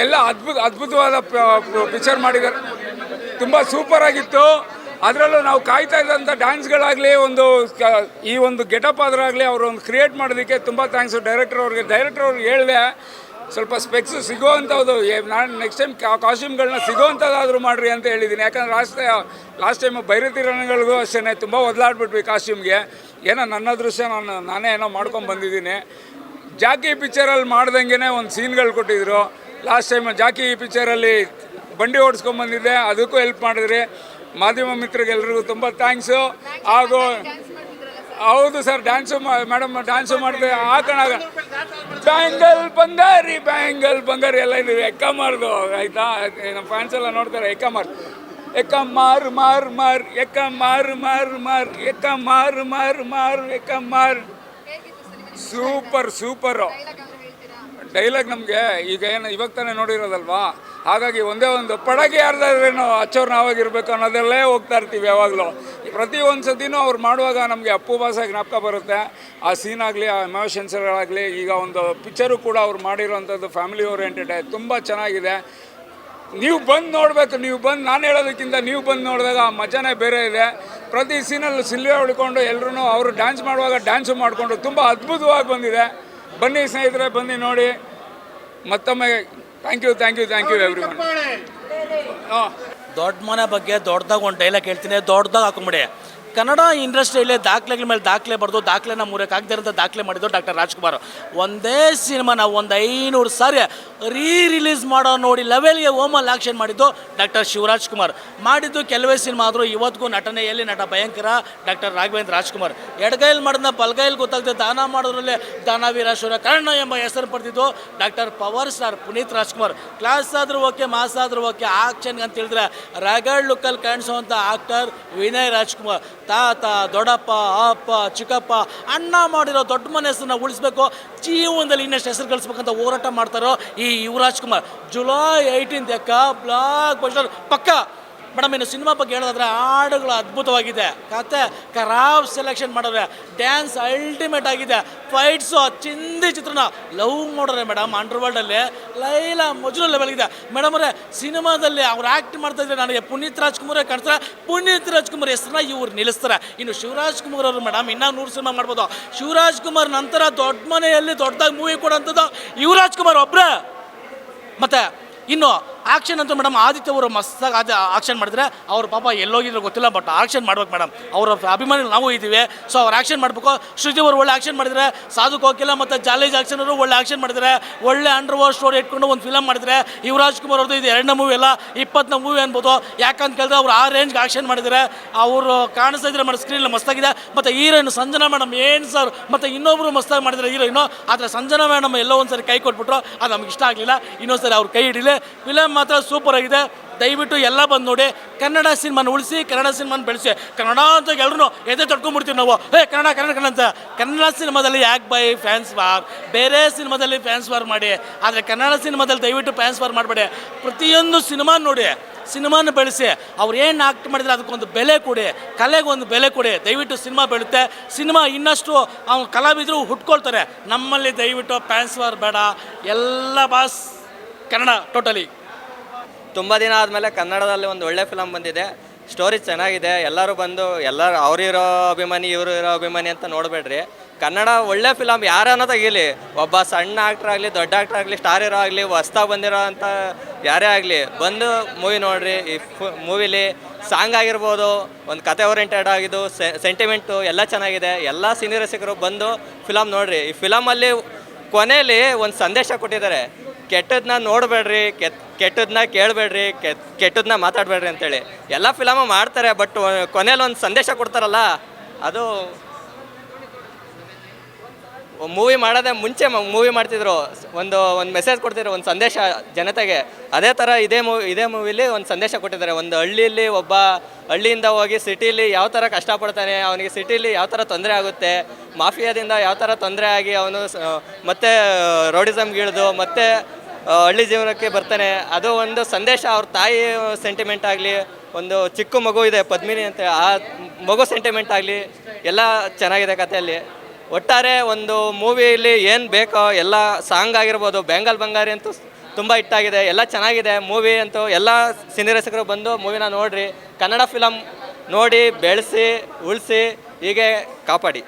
ಎಲ್ಲ ಅದ್ಭುತವಾದ ಪಿಕ್ಚರ್ ಮಾಡಿದ್ದಾರೆ. ತುಂಬ ಸೂಪರ್ ಆಗಿತ್ತು. ಅದರಲ್ಲೂ ನಾವು ಕಾಯ್ತಾ ಇದ್ದಂಥ ಡ್ಯಾನ್ಸ್ಗಳಾಗಲಿ, ಈ ಒಂದು ಗೆಟಪ್ ಆದ್ರಾಗಲಿ ಅವರು ಒಂದು ಕ್ರಿಯೇಟ್ ಮಾಡೋದಕ್ಕೆ ತುಂಬ ಥ್ಯಾಂಕ್ಸು ಡೈರೆಕ್ಟರ್ ಅವ್ರಿಗೆ ಹೇಳಿದೆ ಸ್ವಲ್ಪ ಸ್ಪೆಕ್ಸ್ ಸಿಗೋವಂಥದ್ದು, ನಾನು ನೆಕ್ಸ್ಟ್ ಟೈಮ್ ಕಾಸ್ಟ್ಯೂಮ್ಗಳನ್ನ ಸಿಗೋವಂಥದ್ದಾದರೂ ಮಾಡಿರಿ ಅಂತ ಹೇಳಿದ್ದೀನಿ. ಯಾಕಂದರೆ ಲಾಸ್ಟ್ ಟೈಮು ಬೈರತಿರಣಗಳಿಗೂ ಅಷ್ಟೇ ತುಂಬ ಒದಲಾಡ್ಬಿಟ್ವಿ ಕಾಸ್ಟ್ಯೂಮ್ಗೆ. ಏನೋ ನನ್ನ ಅದೃಷ್ಟ, ನಾನೇ ಏನೋ ಮಾಡ್ಕೊಂಡು ಬಂದಿದ್ದೀನಿ. ಜಾಕಿ ಪಿಕ್ಚರಲ್ಲಿ ಮಾಡ್ದಂಗೆ ಒಂದು ಸೀನ್ಗಳು ಕೊಟ್ಟಿದ್ರು. ಲಾಸ್ಟ್ ಟೈಮ್ ಜಾಕಿ ಪಿಕ್ಚರಲ್ಲಿ ಬಂಡಿ ಓಡಿಸ್ಕೊಂಬಂದಿದ್ದೆ, ಅದಕ್ಕೂ ಹೆಲ್ಪ್ ಮಾಡಿದ್ರಿ. ಮಾಧ್ಯಮ ಮಿತ್ರರಿಗೆಲ್ರಿಗೂ ತುಂಬ ಥ್ಯಾಂಕ್ಸು. ಹಾಗೂ ಹೌದು ಸರ್, ಮೇಡಮ್ ಡ್ಯಾನ್ಸು ಮಾಡಿದೆ. ಹಾಕೋಣ ಬ್ಯಾಂಗಲ್ ಬಂಗಾರಿ ಎಲ್ಲ ಇದು ಎಕ್ಕ ಮಾರ್ದು ಆಯಿತಾ, ನಮ್ಮ ಫ್ಯಾನ್ಸ್ ಎಲ್ಲ ನೋಡ್ತಾರೆ. ಎಕ್ಕ ಮಾರು ಎಕ್ಕ ಮಾರು ಸೂಪರು ಡೈಲಾಗ್. ನಮಗೆ ಇವಾಗ ತಾನೇ ನೋಡಿರೋದಲ್ವಾ, ಹಾಗಾಗಿ ಒಂದೇ ಒಂದು ಪಡಗೆ ಯಾರ್ದಾದ್ರೇನು ಹಚ್ಚೋರು ನಾವಾಗಿರ್ಬೇಕು ಅನ್ನೋದೆಲ್ಲೇ ಹೋಗ್ತಾ ಇರ್ತೀವಿ ಯಾವಾಗಲೂ. ಪ್ರತಿ ಒಂದು ಸತಿನೂ ಅವ್ರು ಮಾಡುವಾಗ ನಮಗೆ ಅಪ್ಪು ಬಾಸ ಜ್ಞಾಪಕ ಬರುತ್ತೆ. ಆ ಸೀನ್ ಆಗಲಿ, ಆ ಎಮೋಷನ್ಸ್ಗಳಾಗಲಿ. ಈಗ ಒಂದು ಪಿಕ್ಚರು ಕೂಡ ಅವ್ರು ಮಾಡಿರೋವಂಥದ್ದು ಫ್ಯಾಮಿಲಿ ಓರಿಯೆಂಟೆಡ್, ತುಂಬ ಚೆನ್ನಾಗಿದೆ. ನೀವು ಬಂದು ನೋಡಬೇಕು. ನಾನು ಹೇಳೋದಕ್ಕಿಂತ ನೀವು ಬಂದು ನೋಡಿದಾಗ ಆ ಮಜಾನೇ ಬೇರೆ ಇದೆ. ಪ್ರತಿ ಸೀನಲ್ಲೂ ಸಿಲ್ವೆ ಹೊಡ್ಕೊಂಡು ಎಲ್ಲರೂ ಅವರು ಡ್ಯಾನ್ಸ್ ಮಾಡುವಾಗ ಡ್ಯಾನ್ಸು ಮಾಡಿಕೊಂಡು ತುಂಬ ಅದ್ಭುತವಾಗಿ ಬಂದಿದೆ. ಬನ್ನಿ ಸ್ನೇಹಿತರೆ, ಬನ್ನಿ ನೋಡಿ. ಮತ್ತೊಮ್ಮೆ ಥ್ಯಾಂಕ್ ಯು ಎವ್ರಿವನ್. ದೊಡ್ಡ ಮನೆ ಬಗ್ಗೆ ದೊಡ್ಡದಾಗ ಒಂದು ಡೈಲಾಗ್ ಹೇಳ್ತೀನಿ, ದೊಡ್ಡದಾಗ ಹಾಕೊಂಬಿಡಿ. ಕನ್ನಡ ಇಂಡಸ್ಟ್ರಿಯಲ್ಲಿ ದಾಖಲೆಗಳ ಮೇಲೆ ದಾಖಲೆ ಬರೆದು ದಾಖಲೆನ ಮುರಿಯೋಕ್ಕಾಗದಿರೋಂಥ ದಾಖಲೆ ಮಾಡಿದ್ದು ಡಾಕ್ಟರ್ ರಾಜ್ಕುಮಾರ್. ಒಂದೇ ಸಿನಿಮಾನ 500 ಸಾರಿ ರಿಲೀಸ್ ಮಾಡೋ ನೋಡಿ ಲೆವೆಲ್ಗೆ ಓಮಲ್ ಆ್ಯಕ್ಷನ್ ಮಾಡಿದ್ದು ಡಾಕ್ಟರ್ ಶಿವರಾಜ್ ಕುಮಾರ್. ಮಾಡಿದ್ದು ಕೆಲವೇ ಸಿನಿಮಾ ಆದರೂ ಇವತ್ತಿಗೂ ನಟನೆಯಲ್ಲಿ ನಟ ಭಯಂಕರ ಡಾಕ್ಟರ್ ರಾಘವೇಂದ್ರ ರಾಜ್ಕುಮಾರ್. ಎಡಗೈಲಿ ಮಾಡಿದ ಬಲಗೈಲಿ ಗೊತ್ತಾಗದೆ ದಾನ ಮಾಡೋದ್ರಲ್ಲೇ ದಾನವೀರ ಶೂರ ಕರ್ಣ ಎಂಬ ಹೆಸರು ಪಡೆದಿದ್ದು doctor power star Puneeth Rajkumar. Class ಆದರೂ ಓಕೆ, ಮಾಸ್ ಆದರೂ ಓಕೆ, ಆಕ್ಷನ್ಗೆ ಅಂತ ಹೇಳಿದ್ರೆ ರಗಡ್ ಲುಕ್ಕಲ್ಲಿ ಕಾಣಿಸೋವಂಥ ಆಕ್ಟರ್ ವಿನಯ್ ರಾಜ್ಕುಮಾರ್. ತಾತ, ದೊಡ್ಡಪ್ಪ, ಅಪ್ಪ, ಚಿಕ್ಕಪ್ಪ, ಅಣ್ಣ ಮಾಡಿರೋ ದೊಡ್ಡ ಮನೆ ಹೆಸರನ್ನ ಉಳಿಸ್ಬೇಕು, ಜೀವನದಲ್ಲಿ ಇನ್ನಷ್ಟು ಹೆಸರು ಗಳಿಸ್ಬೇಕಂತ ಹೋರಾಟ ಮಾಡ್ತಾರೋ ಈ Yuvraj Kumar. July 18 blockbuster ಪಕ್ಕ. ಮೇಡಮ್, ಇನ್ನು ಸಿನಿಮಾ ಬಗ್ಗೆ ಹೇಳೋದಾದ್ರೆ ಹಾಡುಗಳು ಅದ್ಭುತವಾಗಿದೆ, ಕತೆ ಖರಾಬ್ ಸೆಲೆಕ್ಷನ್ ಮಾಡೋರೆ, ಡ್ಯಾನ್ಸ್ ಅಲ್ಟಿಮೇಟ್ ಆಗಿದೆ, ಫೈಟ್ಸು ಚಿಂದಿ ಚಿತ್ರನ ಲವ್ ಮಾಡೋರೆ ಮೇಡಮ್. ಅಂಡರ್ವರ್ಲ್ಡಲ್ಲಿ ಲೈಲಾ ಮಜ್ನು ಲೆವೆಲ್ಗಿದೆ ಮೇಡಮ್ ಅವರೇ. ಸಿನಿಮಾದಲ್ಲಿ ಅವ್ರು ಆ್ಯಕ್ಟ್ ಮಾಡ್ತಾ ಇದ್ರೆ ನನಗೆ ಪುನೀತ್ ರಾಜ್ಕುಮಾರೇ ಕಾಣಿಸ್ತಾರೆ. ಪುನೀತ್ ರಾಜ್ಕುಮಾರ್ ಹೆಸರನ್ನ ಇವ್ರು ನಿಲ್ಲಿಸ್ತಾರೆ. ಇನ್ನು ಶಿವರಾಜ್ ಕುಮಾರ್ ಅವರು ಮೇಡಮ್ ಇನ್ನೂ 100 ಸಿನಿಮಾ ಮಾಡ್ಬೋದು. ಶಿವರಾಜ್ ಕುಮಾರ್ ನಂತರ ದೊಡ್ಡ ಮನೆಯಲ್ಲಿ ದೊಡ್ಡದಾಗಿ ಮೂವಿ ಕೊಡೋಂಥದ್ದು ಯುವರಾಜ್ ಕುಮಾರ್ ಒಬ್ಬರೇ. ಮತ್ತು ಇನ್ನು ಆಕ್ಷನ್ ಅಂತೂ ಮೇಡಮ್ ಆದಿತ್ಯ ಅವರು ಮಸ್ತಾಗಿ ಆಕ್ಷನ್ ಮಾಡಿದ್ರೆ, ಅವ್ರ ಪಾಪ ಎಲ್ಲೋಗಿದ್ರು ಗೊತ್ತಿಲ್ಲ, ಬಟ್ ಆಕ್ಷನ್ ಮಾಡ್ಬೇಕು ಮೇಡಮ್. ಅವರ ಅಭಿಮಾನಿ ನಾವು ಇದ್ದೀವಿ, ಸೊ ಅವ್ರು ಆಕ್ಷನ್ ಮಾಡಬೇಕು. ಶ್ರುತಿ ಅವರು ಒಳ್ಳೆ ಆಕ್ಷನ್ ಮಾಡಿದರೆ, ಸಾಧು ಕೋಕಿಲ ಮತ್ತು ಜಾಲೇಜ್ ಆಕ್ಷನ್ ಅವರು ಒಳ್ಳೆ ಆಕ್ಷನ್ ಮಾಡಿದರೆ, ಒಳ್ಳೆ ಅಂಡರ್ವರ್ಲ್ಡ್ ಸ್ಟೋರಿ ಇಟ್ಕೊಂಡು ಒಂದು ಫಿಲಮ್ ಮಾಡಿದರೆ. ಯುವರಾಜ್ ಕುಮಾರ್ ಅವ್ರದ್ದು ಇದು 2ನೇ ಮೂವಿ ಅಲ್ಲ, 20ನೇ ಮೂವಿ ಅನ್ಬೋದು. ಯಾಕಂತ ಕೇಳಿದ್ರೆ ಅವ್ರು ಆ ರೇಂಜ್ಗೆ ಆಕ್ಷನ್ ಮಾಡಿದರೆ. ಅವರು ಕಾಣಿಸ್ತಾ ಇದ್ರೆ ಮೇಡಮ್ ಸ್ಕ್ರೀನಲ್ಲಿ ಮಸ್ತಾಗಿದೆ. ಮತ್ತು ಹೀರೋಯಿನ್ ಸಂಜನಾ ಮೇಡಮ್ ಏನು ಸರ್, ಮತ್ತು ಇನ್ನೊಬ್ಬರು ಮಸ್ತಾಗಿ ಮಾಡಿದರೆ ಹೀರೋಯಿನು. ಆದರೆ ಸಂಜನಾ ಮೇಡಮ್ ಎಲ್ಲೋ ಒಂದು ಸರಿ ಕೈ ಕೊಟ್ಬಿಟ್ರು, ಅದು ನಮ್ಗೆ ಇಷ್ಟ ಆಗಲಿಲ್ಲ. ಇನ್ನೊಂದು ಸರಿ ಅವ್ರು ಕೈ ಹಿಡಿಲಿ. ಫಿಲಮ್ ಮಾತ್ರ ಸೂಪರ್ ಆಗಿದೆ, ದಯವಿಟ್ಟು ಎಲ್ಲ ಬಂದು ನೋಡಿ. ಕನ್ನಡ ಸಿನಿಮಾನ ಉಳಿಸಿ, ಕನ್ನಡ ಸಿನಿಮಾನ ಬೆಳೆಸಿ. ಕನ್ನಡ ಅಂತ ಎಲ್ಲರೂ ಎದೆ ತಡ್ಕೊಂಡ್ಬಿಡ್ತೀವಿ ನಾವು, ಕನ್ನಡ ಅಂತ. ಕನ್ನಡ ಸಿನಿಮಾದಲ್ಲಿ ಯಾಕೆ ಬೈ ಫ್ಯಾನ್ಸ್ ವಾರ್, ಬೇರೆ ಸಿನಿಮಾದಲ್ಲಿ ಫ್ಯಾನ್ಸ್ ವಾರ್ ಮಾಡಿ, ಆದರೆ ಕನ್ನಡ ಸಿನಿಮಾದಲ್ಲಿ ದಯವಿಟ್ಟು ಫ್ಯಾನ್ಸ್ ವಾರ್ ಮಾಡಬೇಡಿ. ಪ್ರತಿಯೊಂದು ಸಿನಿಮಾ ನೋಡಿ, ಸಿನಿಮಾನ ಬೆಳೆಸಿ. ಅವ್ರು ಏನು ಆಕ್ಟ್ ಮಾಡಿದ್ರೆ ಅದಕ್ಕೊಂದು ಬೆಲೆ ಕೊಡಿ, ಕಲೆಗೆ ಒಂದು ಬೆಲೆ ಕೊಡಿ. ದಯವಿಟ್ಟು ಸಿನಿಮಾ ಬೆಳುತ್ತೆ. ಸಿನಿಮಾ ಇನ್ನಷ್ಟು ಅವ್ನು ಕಲಾವಿದರು ಹುಟ್ಕೊಳ್ತಾರೆ. ನಮ್ಮಲ್ಲಿ ದಯವಿಟ್ಟು ಫ್ಯಾನ್ಸ್ ವಾರ್ ಬೇಡ. ಎಲ್ಲ ಬಾಸ್ ಕನ್ನಡ ಟೋಟಲಿ. ತುಂಬ ದಿನ ಆದಮೇಲೆ ಕನ್ನಡದಲ್ಲಿ ಒಂದು ಒಳ್ಳೆ ಫಿಲಮ್ ಬಂದಿದೆ. ಸ್ಟೋರಿ ಚೆನ್ನಾಗಿದೆ. ಎಲ್ಲರೂ ಬಂದು ಅವರಿರೋ ಅಭಿಮಾನಿ, ಇವರು ಇರೋ ಅಭಿಮಾನಿ ಅಂತ ನೋಡಬೇಡ್ರಿ. ಕನ್ನಡ ಒಳ್ಳೆ ಫಿಲಮ್ ಯಾರನ್ನೋ ತೆಗೀಲಿ, ಒಬ್ಬ ಸಣ್ಣ ಆ್ಯಕ್ಟ್ರ್ ಆಗಲಿ, ದೊಡ್ಡ ಆ್ಯಕ್ಟ್ರ್ ಆಗಲಿ, ಸ್ಟಾರ್ ಹೀರೋ ಆಗಲಿ, ಹೊಸ್ದಾಗಿ ಬಂದಿರೋ ಅಂಥ ಯಾರೇ ಆಗಲಿ ಬಂದು ಮೂವಿ ನೋಡಿರಿ. ಈ ಮೂವಿಲಿ ಸಾಂಗ್ ಆಗಿರ್ಬೋದು, ಒಂದು ಕತೆ ಓರಿಯೆಂಟೆಡ್ ಆಗಿದ್ದು, ಸೆಂಟಿಮೆಂಟು ಎಲ್ಲ ಚೆನ್ನಾಗಿದೆ. ಎಲ್ಲ ಸಿನಿ ರಸಿಕರು ಬಂದು ಫಿಲಮ್ ನೋಡಿರಿ. ಈ ಫಿಲಮಲ್ಲಿ ಕೊನೆಯಲ್ಲಿ ಒಂದು ಸಂದೇಶ ಕೊಟ್ಟಿದ್ದಾರೆ, ಕೆಟ್ಟದನ್ನ ನೋಡಬೇಡ್ರಿ, ಕೆಟ್ಟದನ್ನ ಕೇಳಬೇಡ್ರಿ, ಕೆಟ್ಟದನ್ನ ಮಾತಾಡಬೇಡ್ರಿ ಅಂತೇಳಿ. ಎಲ್ಲ ಫಿಲಮ ಮಾಡ್ತಾರೆ, ಬಟ್ ಕೊನೆಯಲ್ಲಿ ಒಂದು ಸಂದೇಶ ಕೊಡ್ತಾರಲ್ಲ, ಅದು ಮೂವಿ ಮಾಡೋದೇ ಮುಂಚೆ ಮೂವಿ ಮಾಡ್ತಿದ್ರು, ಒಂದು ಮೆಸೇಜ್ ಕೊಡ್ತಿದ್ರು, ಒಂದು ಸಂದೇಶ ಜನತೆಗೆ. ಅದೇ ಥರ ಇದೇ ಮೂವಿಲಿ ಒಂದು ಸಂದೇಶ ಕೊಟ್ಟಿದ್ದಾರೆ. ಒಂದು ಹಳ್ಳಿಯಲ್ಲಿ ಒಬ್ಬ ಹಳ್ಳಿಯಿಂದ ಹೋಗಿ ಸಿಟೀಲಿ ಯಾವ ಥರ ಕಷ್ಟಪಡ್ತಾನೆ, ಅವನಿಗೆ ಸಿಟೀಲಿ ಯಾವ ಥರ ತೊಂದರೆ ಆಗುತ್ತೆ, ಮಾಫಿಯಾದಿಂದ ಯಾವ ಥರ ತೊಂದರೆ ಆಗಿ ಅವನು ಮತ್ತೆ ರೌಡಿಸಮ್ಗೆ ಇಳಿದು ಮತ್ತೆ ಹಳ್ಳಿ ಜೀವನಕ್ಕೆ ಬರ್ತಾನೆ. ಅದು ಒಂದು ಸಂದೇಶ. ಅವ್ರ ತಾಯಿ ಸೆಂಟಿಮೆಂಟ್ ಆಗಲಿ, ಒಂದು ಚಿಕ್ಕ ಮಗು ಇದೆ ಪದ್ಮಿನಿ ಅಂತ, ಆ ಮಗು ಸೆಂಟಿಮೆಂಟ್ ಆಗಲಿ, ಎಲ್ಲ ಚೆನ್ನಾಗಿದೆ ಕಥೆಯಲ್ಲಿ. ಒಟ್ಟಾರೆ ಒಂದು ಮೂವಿಯಲ್ಲಿ ಏನು ಬೇಕೋ ಎಲ್ಲ ಸಾಂಗ್ ಆಗಿರ್ಬೋದು. ಬೆಂಗಲ್ ಬಂಗಾರಿ ಅಂತೂ ತುಂಬ ಹಿಟ್ಟಾಗಿದೆ, ಎಲ್ಲ ಚೆನ್ನಾಗಿದೆ ಮೂವಿ ಅಂತೂ. ಎಲ್ಲ ಸಿನಿ ರಸಿಕರು ಬಂದು ಮೂವಿನ ನೋಡಿರಿ, ಕನ್ನಡ ಫಿಲಮ್ ನೋಡಿ ಬೆಳೆಸಿ ಉಳಿಸಿ ಹೀಗೆ ಕಾಪಾಡಿ.